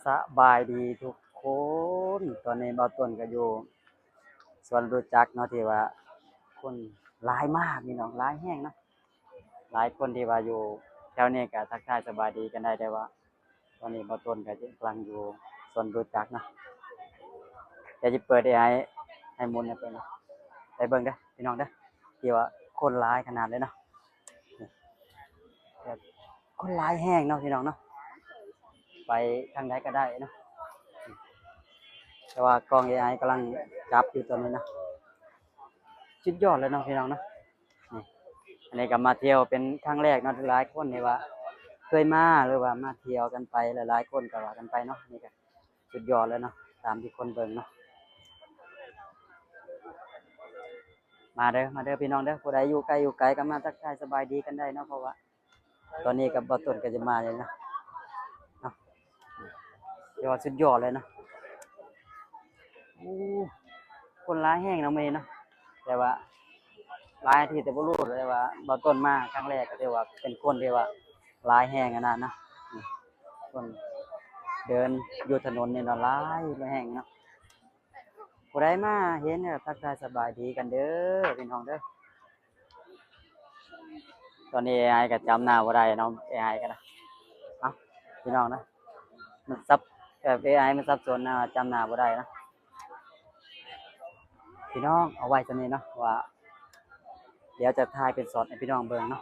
สบายดีทุกคน ตอนนี้เบาต้นก็อยู่สวนรู้จักเนาะที่ว่าคนหลายมากพี่น้องหลายแห้งเนาะหลายคนที่ว่าอยู่แถวนี้ก็ทักทายสบายดีกันได้แต่ว่าตอนนี้เบาต้นก็กำลังอยู่สวนรู้จักเนาะเดี๋ยวจะเปิดให้หมุนให้เพิ่นเนาะไปเบิ่งเด้อพี่น้องเด้อที่ว่าคนหลายขนาดเลยเนาะนี่แบบคนหลายแห้งเนาะพี่น้องเนาะไปทางใดก็ได้เนาะ แต่ว่ากล้อง AI กำลังจับอยู่ตัวนี้นะสุดยอดเลยเนาะพี่น้องเนาะนี่อันนี้ก็มาเที่ยวเป็นครั้งแรกเนาะหลายคนนี่ว่าเคยมาหรือว่ามาเที่ยวกันไปหลายๆคนก็ว่ากันไปเนาะนี่ก็สุดยอดเลยเนาะตามที่คนเบิ่งเนาะมาเด้อพี่น้องเด้อผู้ใดอยู่ไกลอยู่ไกลก็มาทักทายสบายดีกันได้เนาะเพราะว่าตอนนี้กับบ่ต้นก็จะมาเลยนะเนาะเดี๋ยวาสุดยอดเลยเนาะอู้คนร้ายแห้งเนาะมื้อนี้เนาะแต่ว่า หลายที่แต่บ่รู้เลยว่าบ่ต้นมาครั้งแรกก็ถือว่าเป็นคนที่ว่าหลายแฮงอันนั้นนะนี่คนเดินอยู่ถนนนี่เนาะหลายแห่งเนาะผู้ใดมาเห็นเนี่ยทักทายสบายดีกันเด้อพี่น้องเด้อตอนนี้ AI ก็จำหน้าบ่ได้เนาะ AI ก็นะเอ้าพี่น้องนะมันซับAI มันสับสนนะจำหน้าบ่ได้นะพี่น้องเอาไว้ซะนี้เนาะว่าเดี๋ยวจะถ่ายเป็นช็อตให้พี่น้องเบิ่งเนาะ